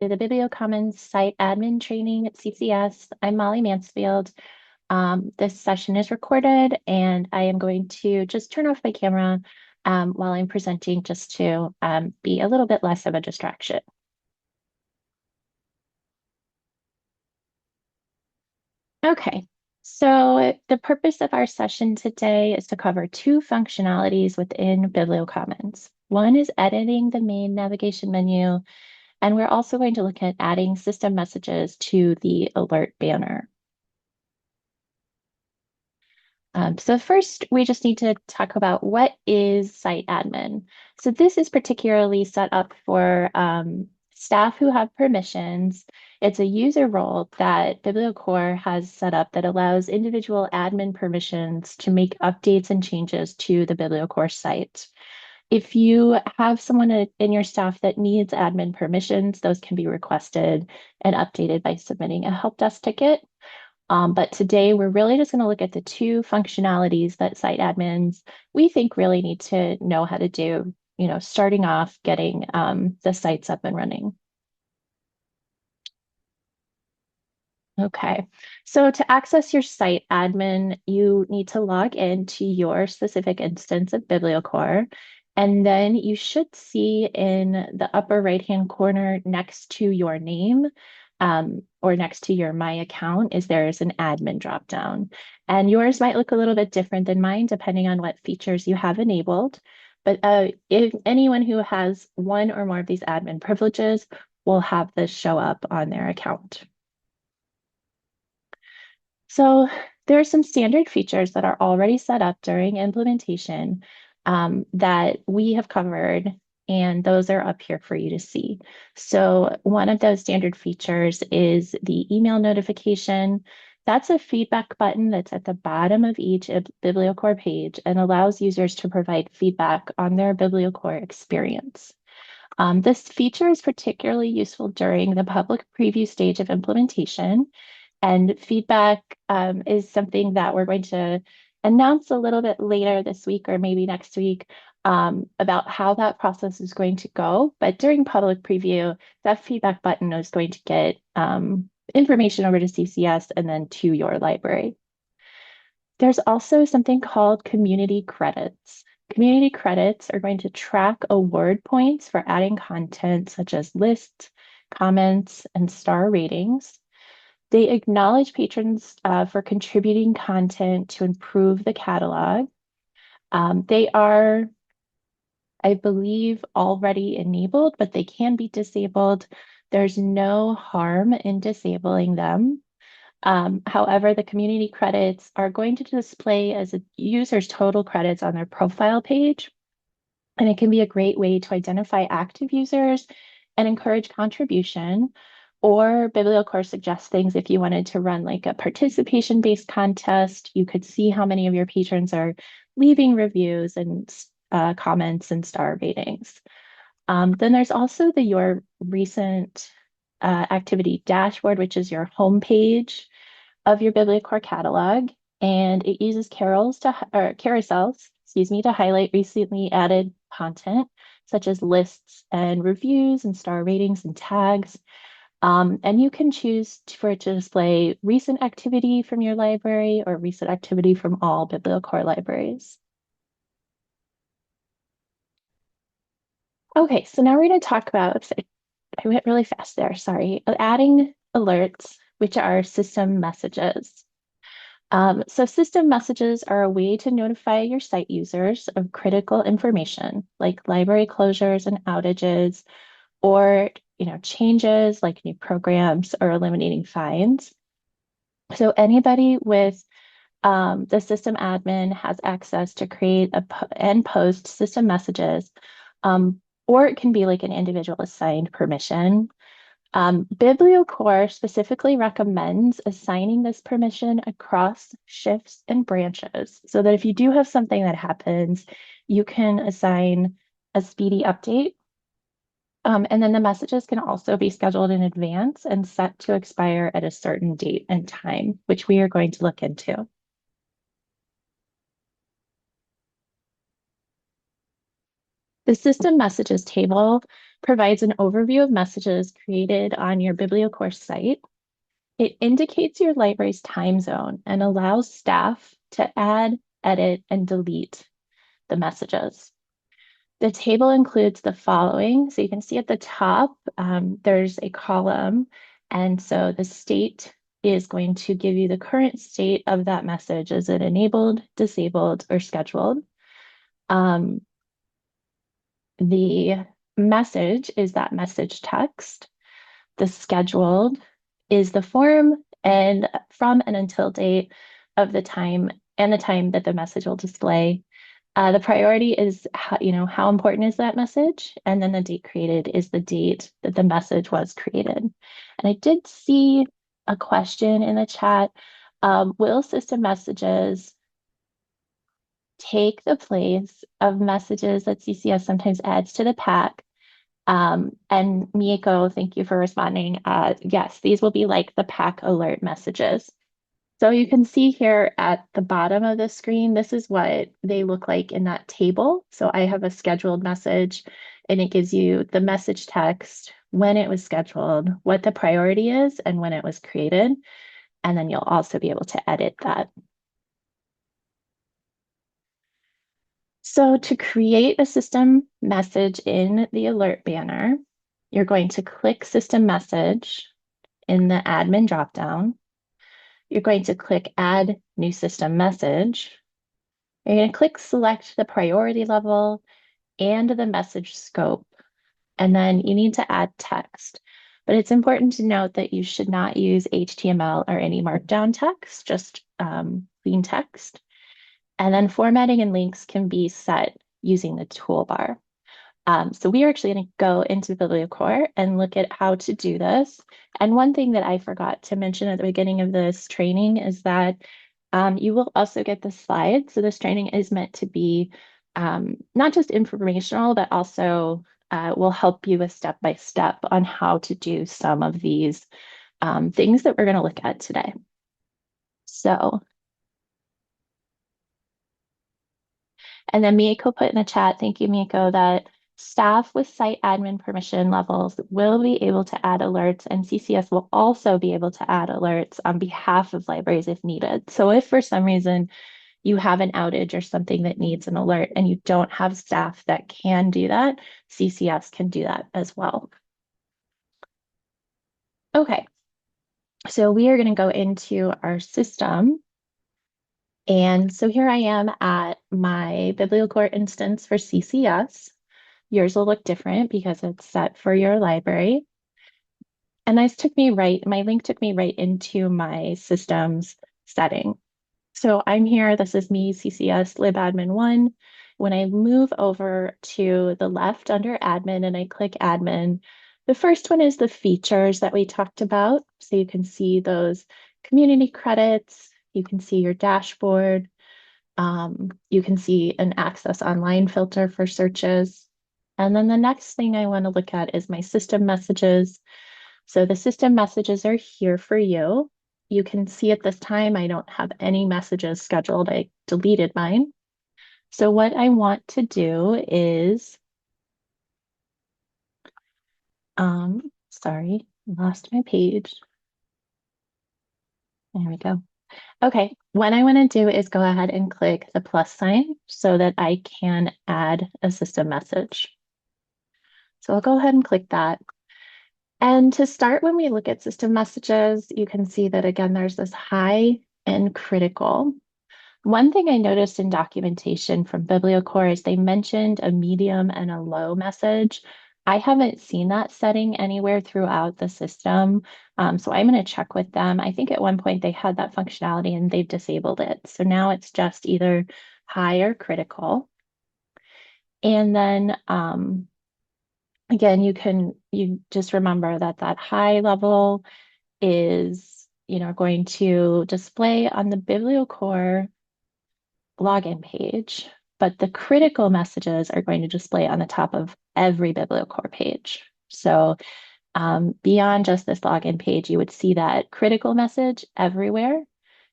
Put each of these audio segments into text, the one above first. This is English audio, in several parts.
to the BiblioCommons SiteAdmin training at CCS. I'm Molly Mansfield. This session is recorded, and I am going to just turn off my camera while I'm presenting just to be a little bit less of a distraction. Okay, so the purpose of our session today is to cover two functionalities within BiblioCommons. One is editing the main navigation menu, and we're also going to look at adding system messages to the alert banner. So first, we just need to talk about what is SiteAdmin. So this is particularly set up for staff who have permissions. It's a user role that BiblioCore has set up that allows individual admin permissions to make updates and changes to the BiblioCore site. If you have someone in your staff that needs admin permissions, those can be requested and updated by submitting a help desk ticket. But today we're really just going to look at the two functionalities that site admins we think really need to know how to do, starting off getting the sites up and running. Okay, so to access your site admin, you need to log in to your specific instance of BiblioCore, and then you should see in the upper right-hand corner next to your name or next to your My Account there's an admin dropdown. And yours might look a little bit different than mine, depending on what features you have enabled. But if anyone who has one or more of these admin privileges will have this show up on their account. So there are some standard features that are already set up during implementation that we have covered, and those are up here for you to see. So one of those standard features is the email notification. That's a feedback button that's at the bottom of each BiblioCore page and allows users to provide feedback on their BiblioCore experience. This feature is particularly useful during the public preview stage of implementation. And feedback is something that we're going to announce a little bit later this week or maybe next week about how that process is going to go. But during public preview, that feedback button is going to get information over to CCS and then to your library. There's also something called community credits. Community credits are going to track award points for adding content such as lists, comments, and star ratings. They acknowledge patrons for contributing content to improve the catalog. They are, I believe, already enabled, but they can be disabled. There's no harm in disabling them. However, the community credits are going to display as a user's total credits on their profile page, and it can be a great way to identify active users and encourage contribution. Or BiblioCore suggests things if you wanted to run like a participation-based contest, you could see how many of your patrons are leaving reviews and comments and star ratings. Then there's also the Your Recent Activity Dashboard, which is your homepage of your BiblioCore catalog, and it uses carousels, to highlight recently added content, such as lists and reviews and star ratings and tags. And you can choose for it to display recent activity from your library or recent activity from all BiblioCore libraries. Okay, so now we're going to talk about, I went really fast there, sorry, adding alerts, which are system messages. So system messages are a way to notify your site users of critical information like library closures and outages, or changes like new programs or eliminating fines. So anybody with the system admin has access to create and post system messages, or it can be like an individual assigned permission. BiblioCore specifically recommends assigning this permission across shifts and branches so that if you do have something that happens, you can assign a speedy update. And then the messages can also be scheduled in advance and set to expire at a certain date and time, which we are going to look into. The system messages table provides an overview of messages created on your BiblioCourse site. It indicates your library's time zone and allows staff to add, edit, and delete the messages. The table includes the following. So you can see at the top, there's a column. And so the state is going to give you the current state of that message. Is it enabled, disabled, or scheduled? The message is that message text. The scheduled is the form and from and until date of the time and the time that the message will display. The priority is how important is that message? And then the date created is the date that the message was created. And I did see a question in the chat. Will system messages take the place of messages that CCS sometimes adds to the pack? And Mieko, thank you for responding. Yes, these will be like the pack alert messages. So you can see here at the bottom of the screen, this is what they look like in that table. So I have a scheduled message and it gives you the message text, when it was scheduled, what the priority is, and when it was created. And then you'll also be able to edit that. So to create a system message in the alert banner, you're going to click System Message in the Admin dropdown. You're going to click Add New System Message. You're going to click Select the priority level and the message scope. And then you need to add text. But it's important to note that you should not use HTML or any markdown text, just clean text. And then formatting and links can be set using the toolbar. So we are actually going to go into BiblioCore and look at how to do this. And one thing that I forgot to mention at the beginning of this training is that you will also get the slides. So this training is meant to be not just informational, but also will help you with step-by-step on how to do some of these things that we're going to look at today. So, and then Mieko put in the chat, thank you, Mieko, that staff with SiteAdmin permission levels will be able to add alerts, and CCS will also be able to add alerts on behalf of libraries if needed. So if for some reason you have an outage or something that needs an alert and you don't have staff that can do that, CCS can do that as well. Okay, so we are going to go into our system. And so here I am at my BiblioCore instance for CCS. Yours will look different because it's set for your library. And my link took me right into my system's setting. So I'm here, this is me, CCS libadmin1. When I move over to the left under admin and I click admin, the first one is the features that we talked about. So you can see those community credits, you can see your dashboard, you can see an access online filter for searches. And then the next thing I want to look at is my system messages. So the system messages are here for you. You can see at this time, I don't have any messages scheduled. I deleted mine. So what I want to do is, sorry, lost my page. There we go. Okay, what I want to do is go ahead and click the plus sign so that I can add a system message. So I'll go ahead and click that. And to start, when we look at system messages, you can see that again, there's this high and critical. One thing I noticed in documentation from BiblioCore is they mentioned a medium and a low message. I haven't seen that setting anywhere throughout the system, so I'm going to check with them. I think at one point they had that functionality and they've disabled it. So now it's just either high or critical. And then again, you just remember that high level is going to display on the BiblioCore login page, but the critical messages are going to display on the top of every BiblioCore page. So beyond just this login page, you would see that critical message everywhere,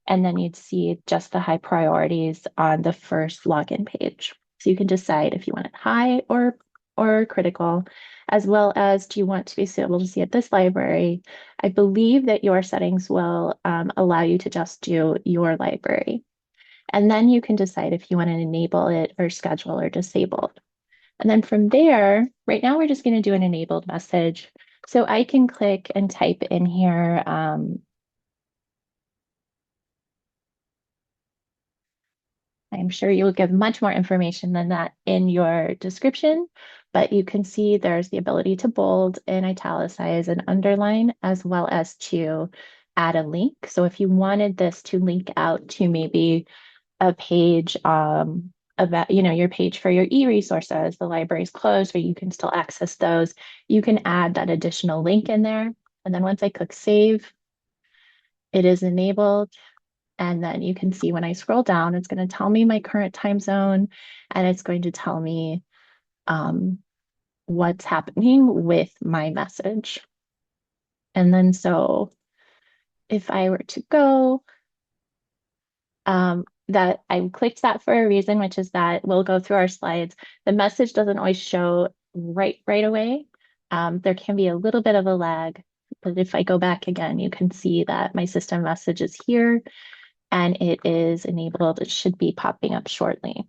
and then you'd see just the high priorities on the first login page. So you can decide if you want it high or or critical, as well as do you want to be able to see at this library? I believe that your settings will allow you to just do your library. And then you can decide if you want to enable it or schedule or disable. And then from there, right now we're just going to do an enabled message. So I can click and type in here. I'm sure you'll give much more information than that in your description, but you can see there's the ability to bold and italicize and underline, as well as to add a link. So if you wanted this to link out to maybe a page about, your page for your e-resources, the library's closed, but you can still access those. You can add that additional link in there. And then once I click save, it is enabled. And then you can see when I scroll down, it's going to tell me my current time zone, and it's going to tell me what's happening with my message. And then so if I were to go, that I clicked that for a reason, which is that we'll go through our slides. The message doesn't always show right away. There can be a little bit of a lag, but if I go back again, you can see that my system message is here and it is enabled. It should be popping up shortly.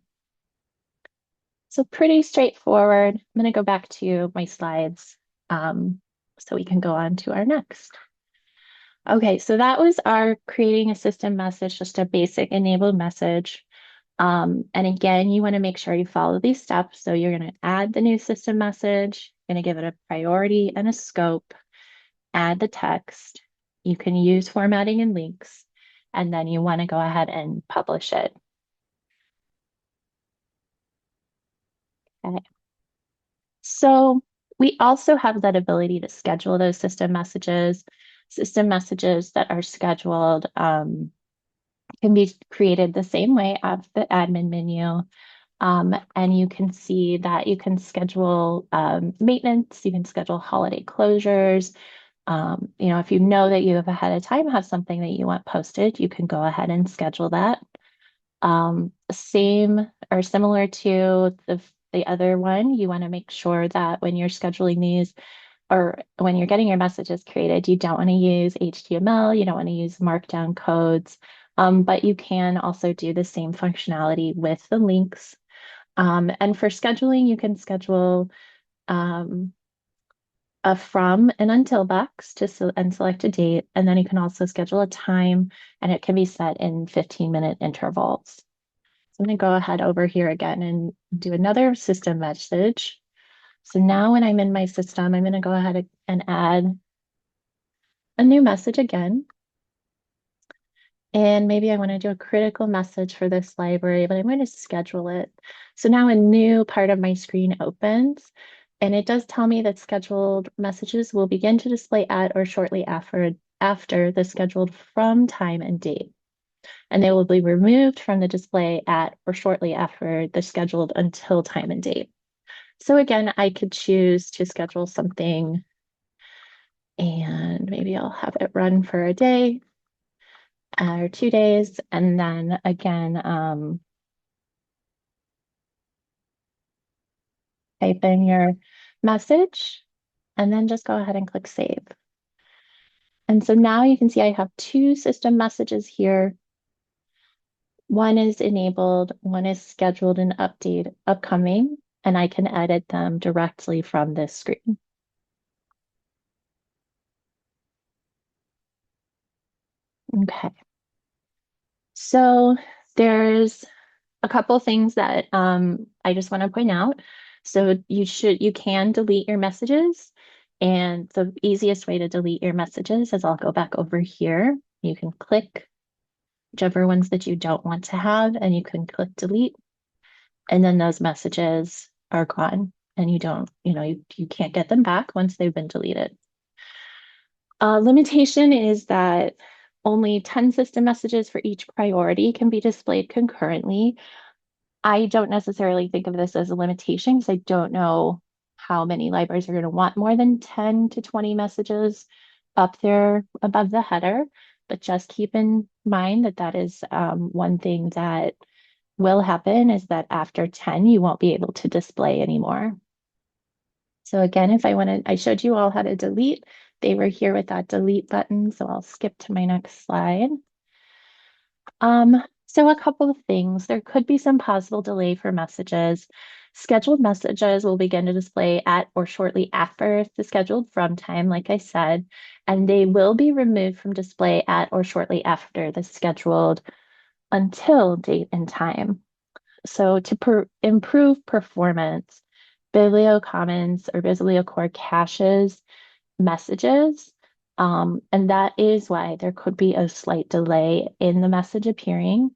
So pretty straightforward. I'm going to go back to my slides so we can go on to our next. Okay, so that was our creating a system message, just a basic enabled message. And again, you want to make sure you follow these steps. So you're going to add the new system message, you're going to give it a priority and a scope, add the text. You can use formatting and links, and then you want to go ahead and publish it. Okay. So we also have that ability to schedule those system messages. System messages that are scheduled can be created the same way of the admin menu. And you can see that you can schedule maintenance, you can schedule holiday closures. If you know that you have ahead of time have something that you want posted, you can go ahead and schedule that. Same or similar to the other one, you want to make sure that when you're scheduling these or when you're getting your messages created, you don't want to use HTML, you don't want to use markdown codes, but you can also do the same functionality with the links. And for scheduling, you can schedule a from and until box and select a date. And then you can also schedule a time, and it can be set in 15-minute intervals. So I'm going to go ahead over here again and do another system message. So now when I'm in my system, I'm going to go ahead and add a new message again. And maybe I want to do a critical message for this library, but I'm going to schedule it. So now a new part of my screen opens, and it does tell me that scheduled messages will begin to display at or shortly after the scheduled from time and date. And they will be removed from the display at or shortly after the scheduled until time and date. So again, I could choose to schedule something, and maybe I'll have it run for a day or 2 days. And then again, type in your message and then just go ahead and click save. And so now you can see I have two system messages here. One is enabled, one is scheduled and upcoming, and I can edit them directly from this screen. Okay. So there's a couple things that I just want to point out. So you can delete your messages, and the easiest way to delete your messages is I'll go back over here. You can click whichever ones that you don't want to have, and you can click delete, and then those messages are gone, and you can't get them back once they've been deleted. Limitation is that only 10 system messages for each priority can be displayed concurrently. I don't necessarily think of this as a limitation because I don't know how many libraries are going to want more than 10 to 20 messages up there above the header. But just keep in mind that that is one thing that will happen is that after 10, you won't be able to display anymore. So again, if I wanted, I showed you all how to delete. They were here with that delete button, so I'll skip to my next slide. So a couple of things. There could be some possible delay for messages. Scheduled messages will begin to display at or shortly after the scheduled from time, like I said, and they will be removed from display at or shortly after the scheduled until date and time. So to improve performance, BiblioCommons or BiblioCore caches messages. And that is why there could be a slight delay in the message appearing.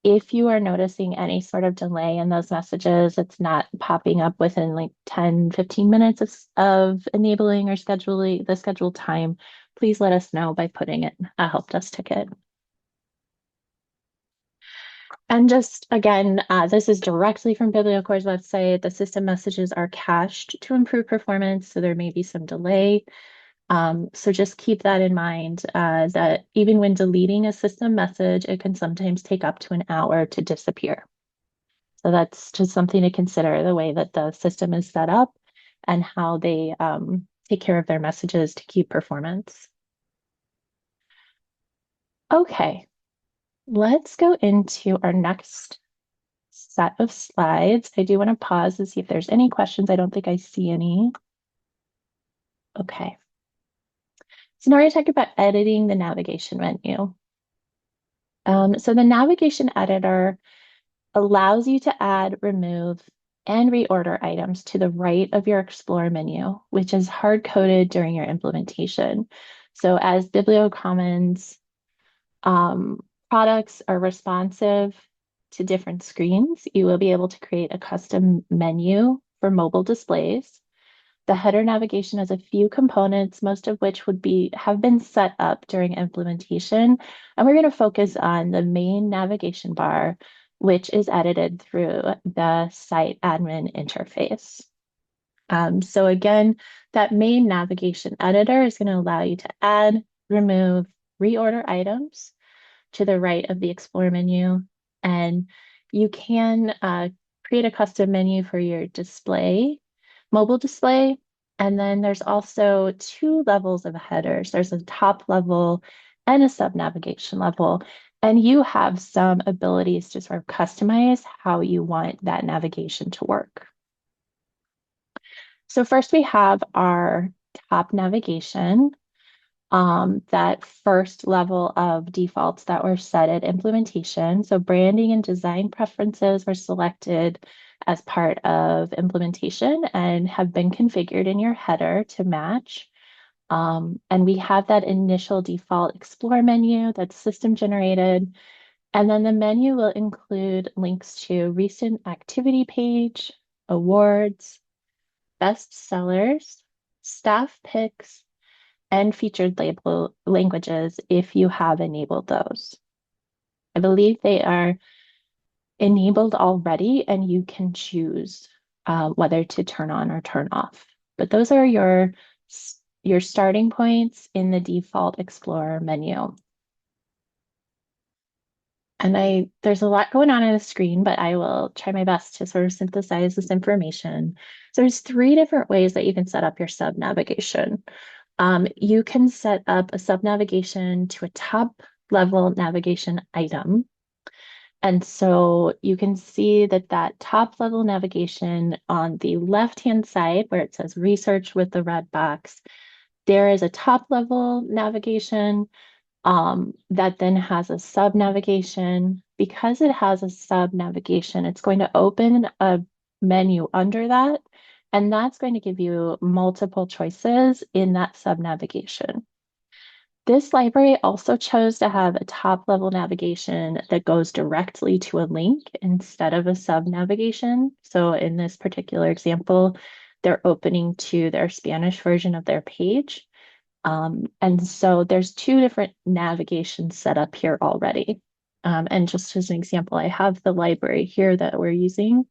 If you are noticing any sort of delay in those messages, it's not popping up within like 10, 15 minutes of enabling or scheduling the scheduled time, please let us know by putting in a help desk ticket. And just again, this is directly from BiblioCore's website. The system messages are cached to improve performance, so there may be some delay. So just keep that in mind, that even when deleting a system message, it can sometimes take up to an hour to disappear. So that's just something to consider, the way that the system is set up and how they take care of their messages to keep performance. Okay, let's go into our next set of slides. I do want to pause to see if there's any questions. I don't think I see any. Okay. So now we're going to talk about editing the navigation menu. So the navigation editor allows you to add, remove, and reorder items to the right of your Explore menu, which is hard-coded during your implementation. So as BiblioCommons products are responsive to different screens, you will be able to create a custom menu for mobile displays. The header navigation has a few components, most of which have been set up during implementation. And we're going to focus on the main navigation bar, which is edited through the SiteAdmin interface. So again, that main navigation editor is going to allow you to add, remove, reorder items to the right of the Explore menu. And you can create a custom menu for your display, mobile display. And then there's also two levels of headers. There's a top level and a sub navigation level. And you have some abilities to sort of customize how you want that navigation to work. So first we have our top navigation. That first level of defaults that were set at implementation. So branding and design preferences were selected as part of implementation and have been configured in your header to match. And we have that initial default Explore menu that's system generated. And then the menu will include links to recent activity page, awards, best sellers, staff picks, and featured label languages if you have enabled those. I believe they are enabled already and you can choose whether to turn on or turn off. But those are your starting points in the default Explorer menu. And there's a lot going on the screen, but I will try my best to sort of synthesize this information. So there's three different ways that you can set up your sub navigation. You can set up a sub navigation to a top level navigation item. And so you can see that top level navigation on the left-hand side where it says research with the red box, there is a top level navigation that then has a sub navigation. Because it has a sub navigation, it's going to open a menu under that, and that's going to give you multiple choices in that sub navigation. This library also chose to have a top level navigation that goes directly to a link instead of a sub navigation. So in this particular example, they're opening to their Spanish version of their page. And so there's two different navigations set up here already. And just as an example, I have the library here that we're using.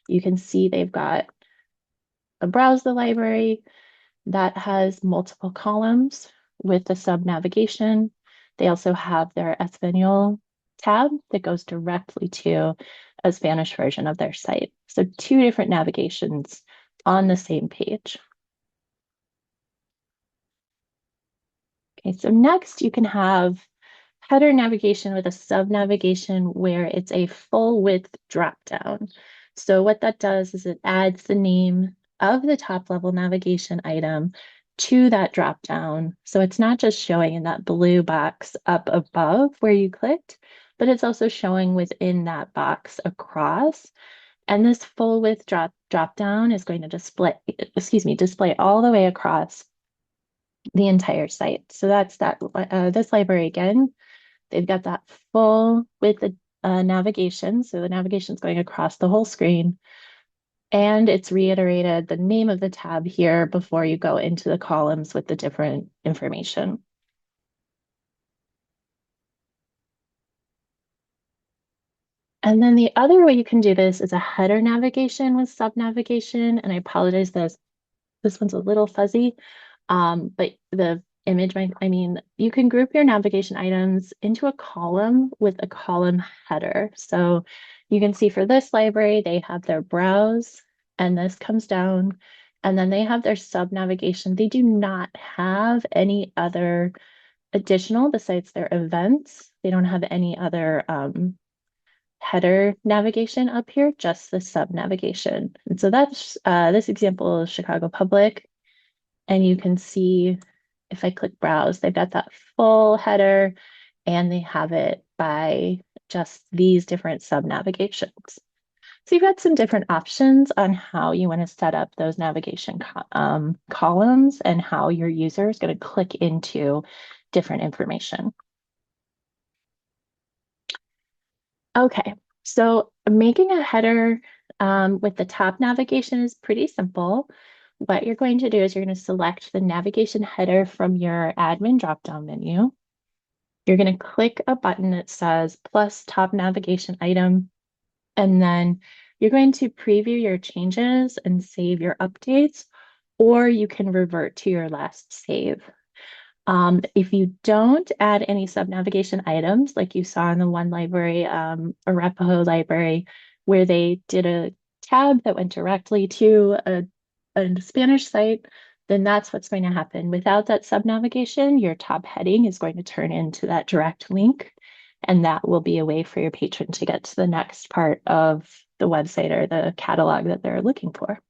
You can see they've got a browse the library that has multiple columns with the sub navigation. They also have their Espanol tab that goes directly to a Spanish version of their site. So two different navigations on the same page. Okay, so next you can have header navigation with a sub navigation where it's a full width dropdown. So what that does is it adds the name of the top level navigation item to that dropdown. So it's not just showing in that blue box up above where you clicked, but it's also showing within that box across. And this full width drop down is going to display all the way across the entire site. So that's this library again. They've got that full width navigation. So the navigation is going across the whole screen. And it's reiterated the name of the tab here before you go into the columns with the different information. And then the other way you can do this is a header navigation with sub navigation. And I apologize, this one's a little fuzzy. But the image, you can group your navigation items into a column with a column header. So you can see for this library, they have their browse, and this comes down, and then they have their sub navigation. They do not have any other additional besides their events. They don't have any other header navigation up here, just the sub navigation. And so that's this example is Chicago Public. And you can see if I click browse, they've got that full header and they have it by just these different sub navigations. So you've got some different options on how you want to set up those navigation columns and how your user is going to click into different information. Okay, so making a header with the top navigation is pretty simple. What you're going to do is you're going to select the navigation header from your admin drop-down menu. You're going to click a button that says plus top navigation item, and then you're going to preview your changes and save your updates, or you can revert to your last save. If you don't add any sub-navigation items, like you saw in the one library, Arapahoe library, where they did a tab that went directly to a Spanish site, then that's what's going to happen. Without that sub-navigation, your top heading is going to turn into that direct link, and that will be a way for your patron to get to the next part of the website or the catalog that they're looking for.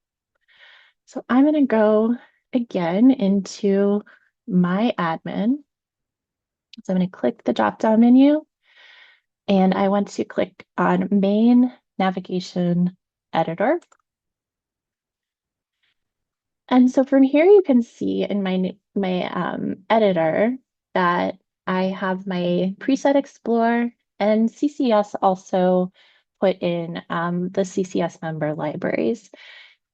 So I'm going to go again into my admin. So I'm going to click the drop-down menu and I want to click on main navigation editor. And so from here you can see in my editor that I have my preset explore and CCS also put in the CCS member libraries.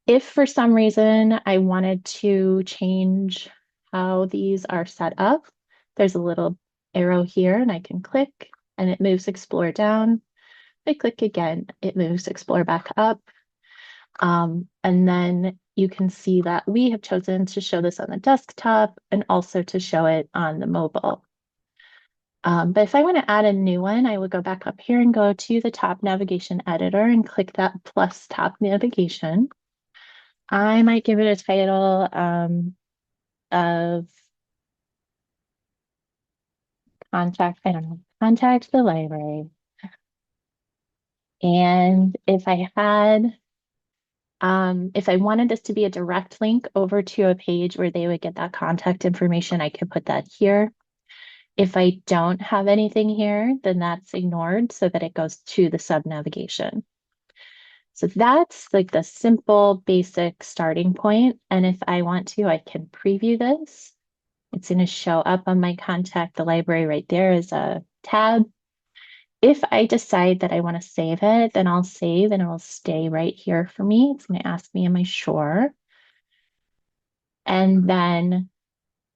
If for some reason I wanted to change how these are set up, there's a little arrow here and I can click and it moves Explore down. I click again, it moves Explore back up. And then you can see that we have chosen to show this on the desktop and also to show it on the mobile. But if I want to add a new one, I would go back up here and go to the top navigation editor and click that plus top navigation. I might give it a title of contact the library. And if I wanted this to be a direct link over to a page where they would get that contact information, I could put that here. If I don't have anything here, then that's ignored so that it goes to the sub navigation. So that's like the simple basic starting point. And if I want to, I can preview this. It's going to show up on my contact the library right there as a tab. If I decide that I want to save it, then I'll save and it will stay right here for me. It's going to ask me, am I sure? And then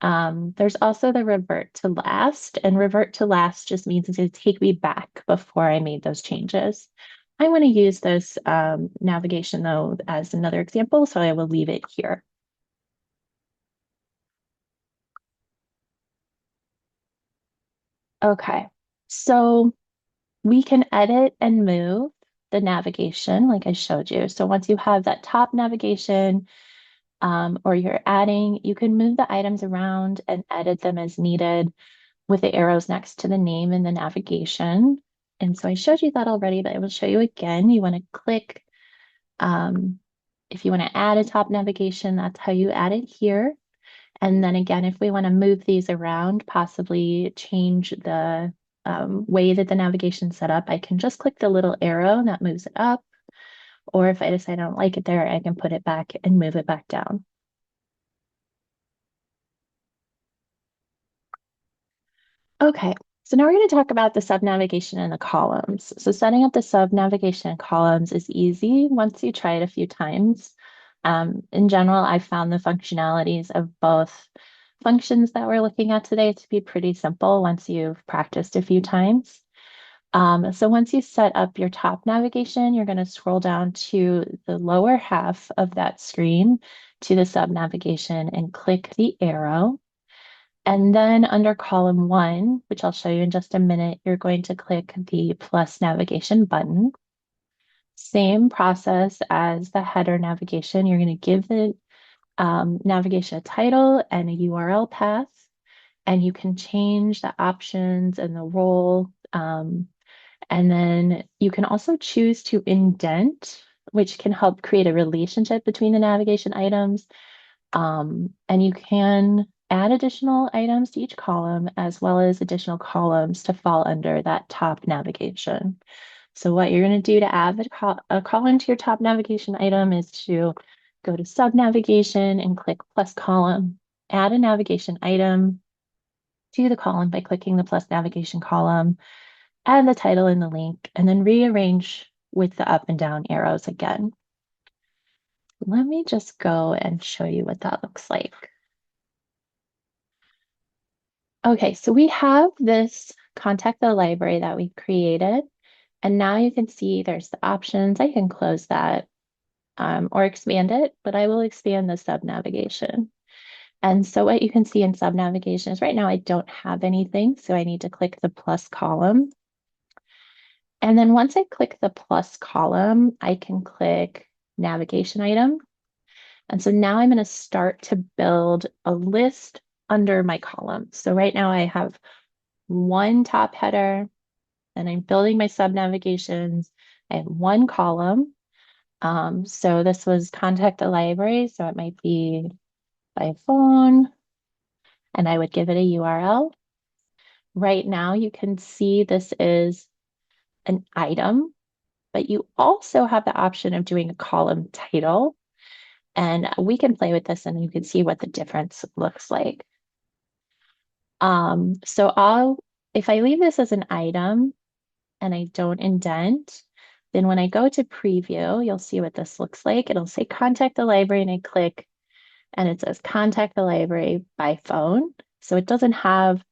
there's also the revert to last, and revert to last just means it's going to take me back before I made those changes. I want to use this navigation though as another example, so I will leave it here. Okay, so we can edit and move the navigation like I showed you. So once you have that top navigation, or you're adding, you can move the items around and edit them as needed with the arrows next to the name and the navigation. And so I showed you that already, but I will show you again. You want to click, if you want to add a top navigation, that's how you add it here. And then again, if we want to move these around, possibly change the way that the navigation's set up, I can just click the little arrow and that moves it up. Or if I decide I don't like it there, I can put it back and move it back down. Okay, so now we're going to talk about the sub-navigation and the columns. So setting up the sub-navigation and columns is easy once you try it a few times. In general, I found the functionalities of both functions that we're looking at today to be pretty simple once you've practiced a few times. So once you set up your top navigation, you're going to scroll down to the lower half of that screen to the sub-navigation and click the arrow. And then under column 1, which I'll show you in just a minute, you're going to click the plus navigation button. Same process as the header navigation. You're going to give the navigation a title and a URL path, and you can change the options and the role. And then you can also choose to indent, which can help create a relationship between the navigation items. And you can add additional items to each column as well as additional columns to fall under that top navigation. So what you're going to do to add a column to your top navigation item is to go to sub navigation and click plus column, add a navigation item to the column by clicking the plus navigation column, add the title and the link, and then rearrange with the up and down arrows again. Let me just go and show you what that looks like. Okay, so we have this contact the library that we created, and now you can see there's the options. I can close that or expand it, but I will expand the sub navigation. And so what you can see in sub navigation is right now I don't have anything, so I need to click the plus column. And then once I click the plus column, I can click navigation item. And so now I'm going to start to build a list under my column. So right now I have one top header, and I'm building my sub navigations. I have one column. So this was contact the library, so it might be by phone, and I would give it a URL. Right now you can see this is an item, but you also have the option of doing a column title. And we can play with this and you can see what the difference looks like. So if I leave this as an item and I don't indent, then when I go to preview, you'll see what this looks like. It'll say contact the library and I click and it says contact the library by phone. So it doesn't have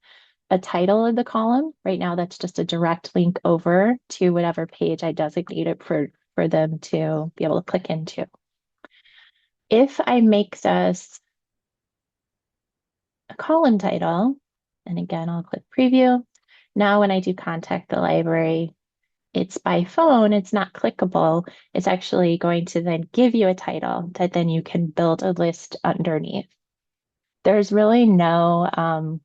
a title of the column. Right now, that's just a direct link over to whatever page I designated for them to be able to click into. If I make this a column title, and again, I'll click preview. Now when I do contact the library, it's by phone, it's not clickable. It's actually going to then give you a title that then you can build a list underneath. There's really no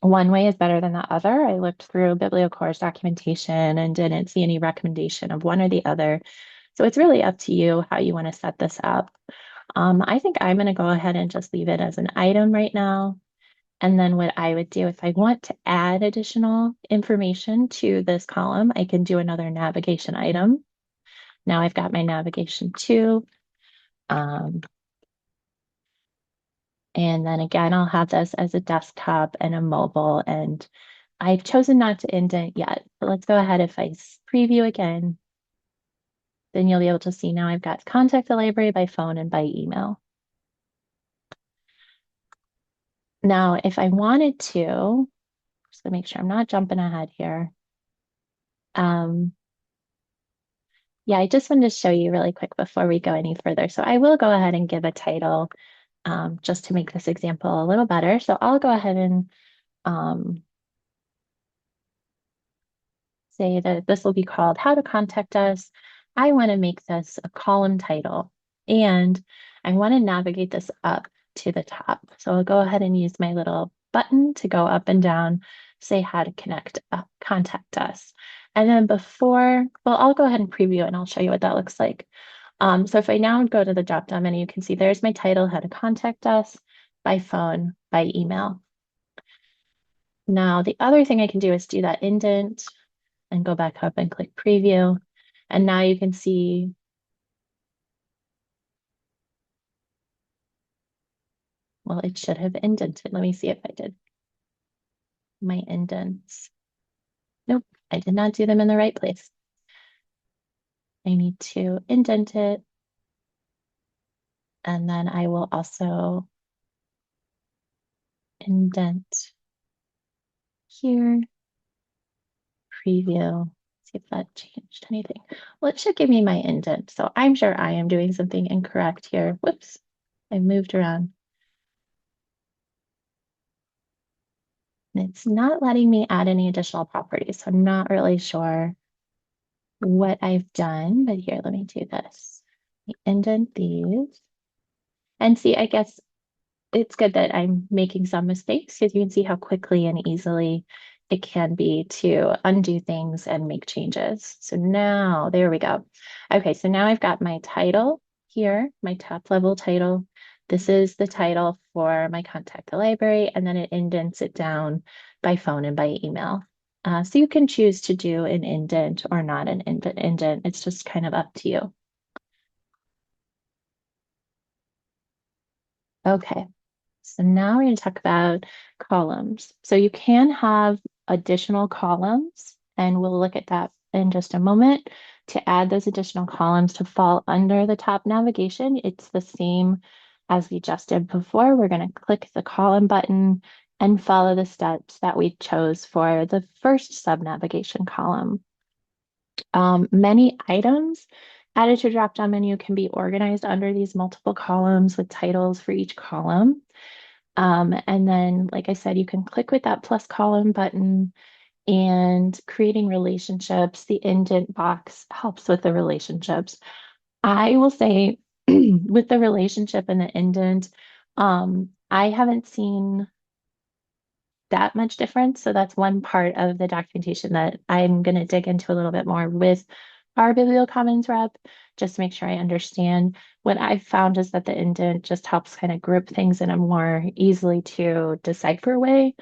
one way is better than the other. I looked through BiblioCommons documentation and didn't see any recommendation of one or the other. So it's really up to you how you want to set this up. I think I'm going to go ahead and just leave it as an item right now. And then what I would do if I want to add additional information to this column, I can do another navigation item. Now I've got my navigation 2. And then again, I'll have this as a desktop and a mobile, and I've chosen not to indent yet. But let's go ahead. If I preview again, then you'll be able to see now I've got contact the library by phone and by email. Now, if I wanted to, just to make sure I'm not jumping ahead here. Yeah, I just wanted to show you really quick before we go any further. So I will go ahead and give a title just to make this example a little better. So I'll go ahead and say that this will be called How to Contact Us. I want to make this a column title, and I want to navigate this up to the top. So I'll go ahead and use my little button to go up and down, say how to contact us. And then well, I'll go ahead and preview and I'll show you what that looks like. So if I now go to the drop-down menu, you can see there's my title, How to Contact Us, by phone, by email. Now, the other thing I can do is do that indent and go back up and click preview. And now you can see, well, it should have indented. Let me see if I did my indents. Nope, I did not do them in the right place. I need to indent it. And then I will also indent here, preview, see if that changed anything. Well, it should give me my indent. So I'm sure I am doing something incorrect here. Whoops, I moved around. And it's not letting me add any additional properties. So I'm not really sure what I've done, but here, let me do this. Indent these. And see, I guess it's good that I'm making some mistakes because you can see how quickly and easily it can be to undo things and make changes. So now, there we go. Okay, so now I've got my title here, my top level title. This is the title for my Contact the Library, and then it indents it down by phone and by email. So you can choose to do an indent or not an indent. It's just kind of up to you. Okay, so now we're going to talk about columns. So you can have additional columns, and we'll look at that in just a moment. To add those additional columns to fall under the top navigation, it's the same as we just did before. We're going to click the column button and follow the steps that we chose for the first sub-navigation column. Many items added to a drop-down menu can be organized under these multiple columns with titles for each column. And then, like I said, you can click with that plus column button and creating relationships. The indent box helps with the relationships. I will say with the relationship and the indent, I haven't seen that much difference. So that's one part of the documentation that I'm going to dig into a little bit more with our BiblioCommons rep, just to make sure I understand. What I've found is that the indent just helps kind of group things in a more easily to decipher way.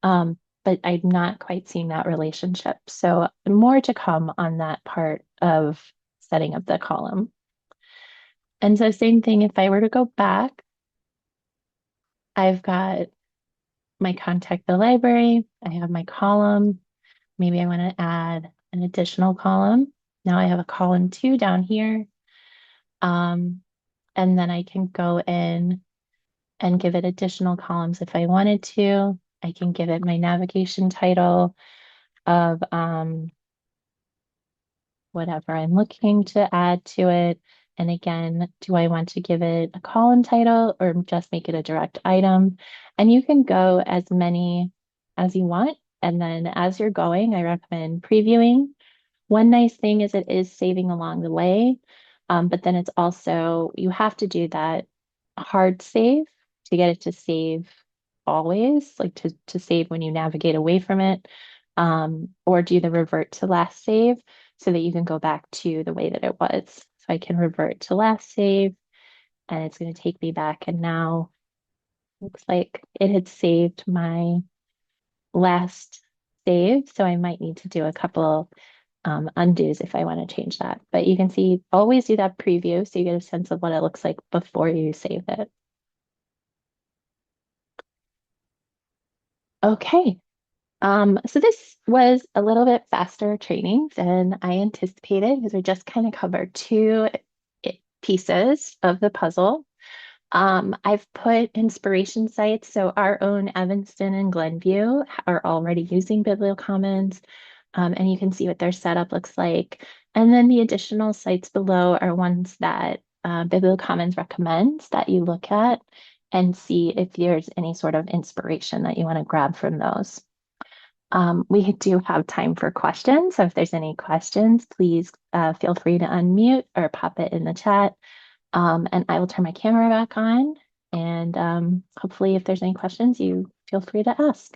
But I'm not quite seeing that relationship. So more to come on that part of setting up the column. And so same thing, if I were to go back, I've got my Contact the Library, I have my column. Maybe I want to add an additional column. Now I have a column 2 down here. And then I can go in and give it additional columns if I wanted to. I can give it my navigation title of whatever I'm looking to add to it. And again, do I want to give it a column title or just make it a direct item? And you can go as many as you want. And then as you're going, I recommend previewing. One nice thing is it is saving along the way, but then it's also, you have to do that hard save to get it to save always, like to save when you navigate away from it, or do the revert to last save so that you can go back to the way that it was. So I can revert to last save and it's going to take me back. And now looks like it had saved my last save. So I might need to do a couple undos if I want to change that. But you can see, always do that preview so you get a sense of what it looks like before you save it. Okay, so this was a little bit faster training than I anticipated because we just kind of covered two pieces of the puzzle. I've put inspiration sites, so our own Evanston and Glenview are already using BiblioCommons, and you can see what their setup looks like. And then the additional sites below are ones that BiblioCommons recommends that you look at and see if there's any sort of inspiration that you want to grab from those. We do have time for questions. So if there's any questions, please feel free to unmute or pop it in the chat. And I will turn my camera back on. And hopefully, if there's any questions, you feel free to ask.